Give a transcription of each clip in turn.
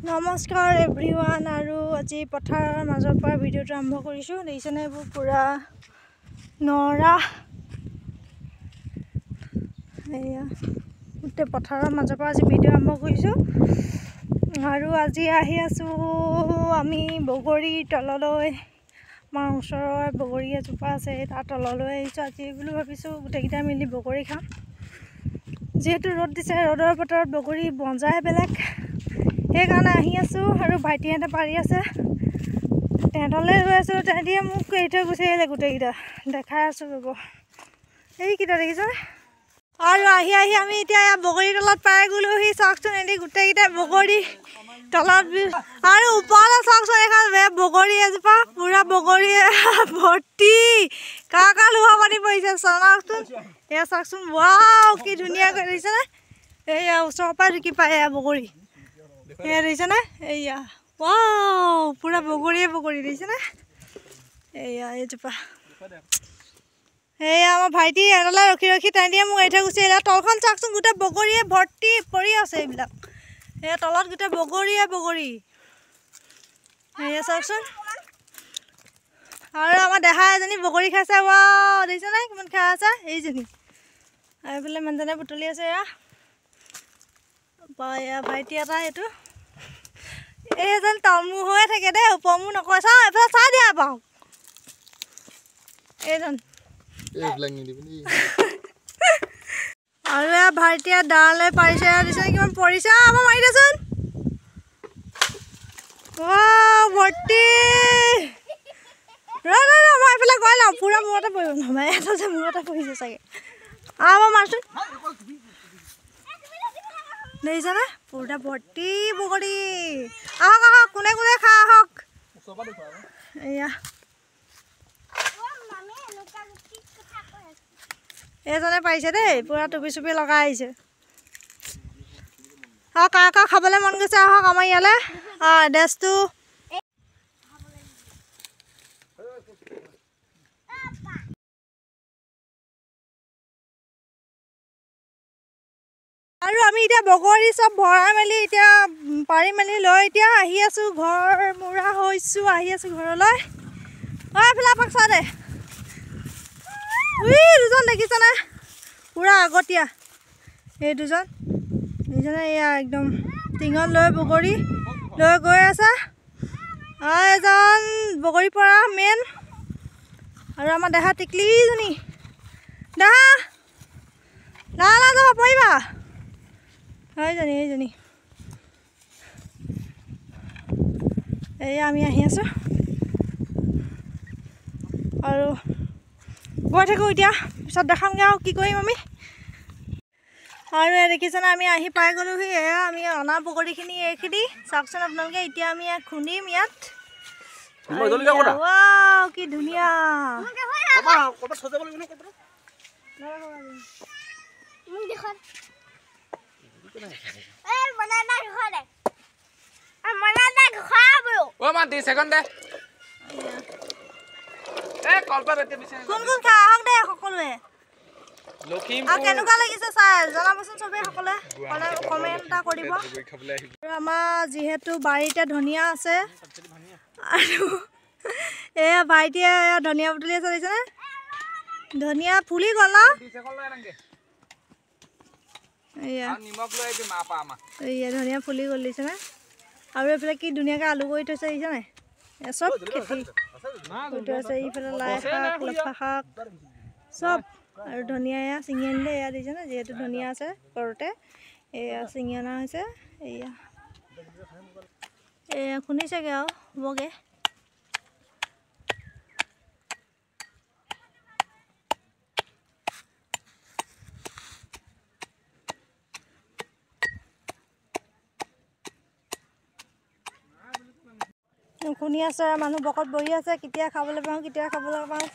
নমস্কাৰ এভৰিৱান আৰু আজি পথাৰৰ মাজৰ পৰা ভিডিঅ'টো আৰম্ভ কৰিছোঁ। দেখিছেনে এইবোৰ পুৰা নৰা, এয়া গোটেই পথাৰৰ মাজৰ পৰা আজি ভিডিঅ' আৰম্ভ কৰিছোঁ। আৰু আজি আহি আছোঁ আমি বগৰীৰ তললৈ। আমাৰ ওচৰৰ বগৰী এজোপা আছে, তাৰ তললৈ আহিছোঁ আজি বুলি ভাবিছোঁ গোটেইকেইটা মিলি বগৰী খাম। যিহেতু ৰ'দ দিছে, ৰ'দৰ বতৰত বগৰী বজাই বেলেগ, সেইকাৰণে আহি আছোঁ। আৰু ভাইটিহঁতে পাৰি আছে, তেহেঁতলৈ ৰৈ আছোঁ। তেহেঁতিয়ে মোক এৰি থৈ গুচি আহিলে গোটেইকেইটা, দেখাই আছোঁ ৰ'ব এইকেইটা দেখিছেনে। আৰু আহি আমি এতিয়া বগৰীৰ তলত পাই গ'লোহি। চাওকচোন এনে গোটেইকেইটা বগৰী তলত, আৰু ওপৰলৈ চাওকচোন এখন বগৰী এজোপা পুৰা বগৰী ভৰ্তি, কাৰ লোহা পানী পৰিছে চাওকচোন। এয়া চাওকচোন, ৱাও কি ধুনীয়াকৈ দেখিছেনে। এয়া ওচৰৰ পৰা ঢুকি পায় এয়া বগৰী, এয়া দেখিছেনে। এয়া ৱাও পুৰা বগৰীয়ে বগৰী দেখিছেনে। এয়া এইজোপা, এয়া আমাৰ ভাইটি এটালৈ ৰখি তেহেঁতিয়ে মোক এৰি থৈ গুচি আহিলে। তলখন চাওকচোন গোটেই বগৰীয়ে ভৰ্তি পৰি আছে এইবিলাক, এয়া তলত গোটেই বগৰীয়ে বগৰী, এয়া চাওকচোন। আৰু আমাৰ দেহা এজনী বগৰী খাইছে, ৱাও দেখিছেনে কিমান খাই আছে এইজনী। আৰু এইফালে মানুহজনে বুটলি আছে, এয়া ভাইটি এটা। এইটো এইজন তলমূৰ হৈয়ে থাকে দেই, ওপৰমূৰ নকৰে। চাওঁ এইফালে চাই দিয়া পাওঁ এইজন। আৰু এয়া ভাইটিয়ে ডাললৈ পাৰিছে, দিছে কিমান পৰিছে। আমাৰ মাৰি দেচোন, ভৰ্তি। মই এইফালে গৈ লওঁ, পুৰা মূৰতে পৰিব নহয়, এটা যে মূৰতে পৰিছে চাগে। আমাৰ মাৰচোন, দেখিছেনে পুৰা ভৰ্তি বগৰী। আহক আহক, কোনে কোনে খাই আহক। এয়া এইজনে পাৰিছে দেই, পুৰা টুপি চুপি লগাই আহিছে। কাৰ খাবলৈ মন গৈছে আহক আমাৰ ইয়ালৈ। ড্ৰেছটো আৰু আমি এতিয়া বগৰী চব ভৰাই মেলি এতিয়া পাৰি মেলি লৈ এতিয়া আহি আছোঁ, ঘৰ মূৰা হৈছোঁ, আহি আছোঁ ঘৰলৈ। এইফালে পাক চাই দে, দুজন দেখিছেনে পুৰা আগতীয়া, এই দুজন দেখিছেনে। এয়া একদম টিঙত লৈ বগৰী লৈ গৈ আছে। এজন বগৰী পৰা মেইন, আৰু আমাৰ দেহা টিকলিজনী, দেহা লালা যাব পৰিবা এইজনী। এয়া আমি আহি আছোঁ আৰু গৈ থাকোঁ এতিয়া, পিছত দেখামগৈ আৰু কি কৰিম আমি। আৰু দেখিছেনে আমি আহি পাই গ'লোহি। এয়া আমি অনা বগৰীখিনি এইখিনি চাওকচোন আপোনালোকে। এতিয়া আমি খুন্দিম ইয়াত। ৱাও কি ধুনীয়া, কেনেকুৱা লাগিছে চাই জনাবচোন চবেই, সকলোৱে কমেণ্ট এটা কৰিব। আৰু আমাৰ যিহেতু বাৰীতে ধনিয়া আছে, আৰু এয়া ভাইটিয়ে ধনিয়া বুটলি আছে দেখিছেনে। ধনিয়া ফুলি গ'ল ন, এয়া ধনিয়া ফুলি গ'ল দেখিছেনে। আৰু এইফালে কি ধুনীয়াকৈ আলু কৰি থৈছে দেখিছেনে। চব খেতি কৰি থৈ আছে, এইফালে লাই শাক, লফা শাক চব। আৰু ধনিয়া এয়া ছিঙি আনিলে, এয়া দেখিছেনে। যিহেতু ধনিয়া আছে ঘৰতে, এয়া ছিঙি অনা হৈছে। এয়া খুন্দিছেগৈ আৰু হ'বগৈ। খুন্দি আছে, মানুহ বকত বহি আছে, কেতিয়া খাবলৈ পাওঁ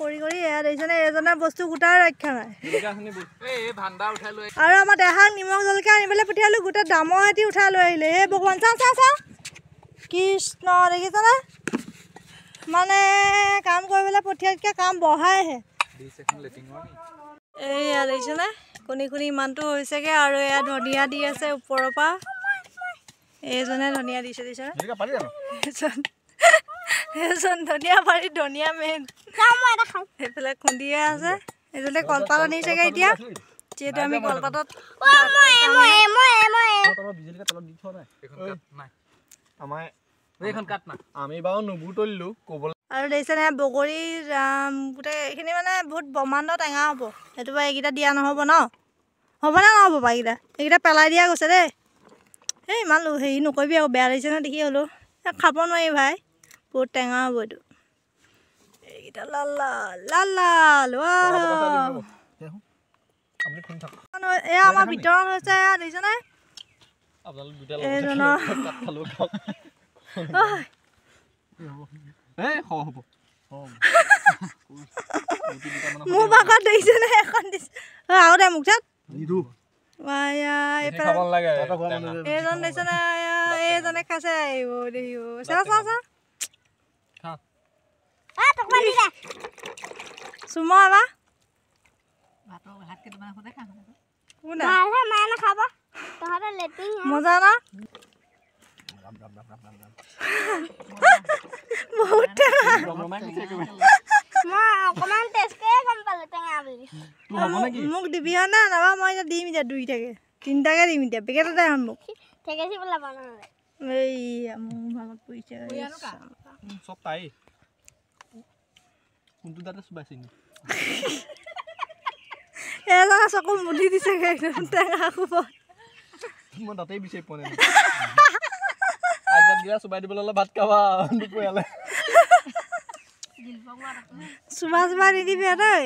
কৰি এয়া দেখিছেনে। এজনে বস্তু গোটাই ৰক্ষা নাই। আৰু আমাৰ দেহাক নিমখ জলকীয়া আনিবলৈ পঠিয়ালোঁ, গোটেই দামৰ সৈতে উঠাই লৈ আহিলে। এই ভগৱান চা কৃষ্ণ দেখিছেনে, মানে কাম কৰিবলৈ পঠিয়াতকৈ কাম বঢ়াইহে। এয়া দেখিছেনে, কণী ইমানটো হৈছেগৈ। আৰু এয়া ধনিয়া দি আছে ওপৰৰ পৰা, এইজনে ধনিয়া দিছে জিলিকা পাৰি জানো এইজন ধনিয়া পাৰি ধনিয়া মেইন সেইফালে খুন্দিয়ে আছে এইজনে কলপাত আনিছেগে এতিয়া যিহেতু আমি কলপাতত আমি বাৰু নুবু তলিলো ক'বলৈ আৰু দেখিছেনে বগৰী গোটেই এইখিনি মানে বহুত ব্ৰহ্মাণ্ড টেঙা হ'ব সেইটো বাৰু এইকেইটা দিয়া নহ'ব ন হ'বনে নহ'ব বাৰু এইকেইটা পেলাই দিয়া গৈছে দেই এই ইমান হেৰি নকৰিবি আকৌ বেয়া লাগিছে নহয় দেখি হ'লেও খাব নোৱাৰি ভাই বহুত টেঙা হ'ব এইটো এইকেইটা লাল লাল লাল লাল এয়া আমাৰ ভিতৰত হৈছে দেখিছেনে এইজনৰ মোৰ ভাগত দেখিছেনে এখন দিছে আৰু দে মোক চাত এইজন দেখিছেনে এইজনে খাইছে চুমা এবাৰ মজা না বহুত মোক দিবি না নাবা মই এতিয়া দিম এতিয়া দুইটাকে তিনিটাকে দিম এতিয়া পেকেটতে আন মোক এইয়া মোৰ ভাগত পৰিছে চব তাই কোনটো দাঁতে চুবাইছে এজনে চকু মুদি দিছেগে একদম টেঙা খুব মই দাঁতেই বিচাৰি পোৱা নাই আইতাত গিৰা চুবাই দিবলৈ হ'লে ভাত খাবা দুপৰীয়ালে চুবা চুবা নিদিবি দেই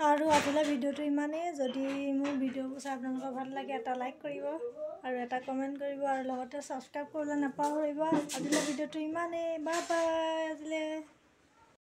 আৰু আপোনালোকে ভিডিঅ'টো ইমানেই যদি মোৰ ভিডিঅ'বোৰ চাই আপোনালোকৰ ভাল লাগে এটা লাইক কৰিব আৰু এটা কমেণ্ট কৰিব আৰু লগতে ছাবস্ক্ৰাইব কৰিবলৈ নাপাহৰিব আজিলৈ ভিডিঅ'টো ইমানেই বাই বাই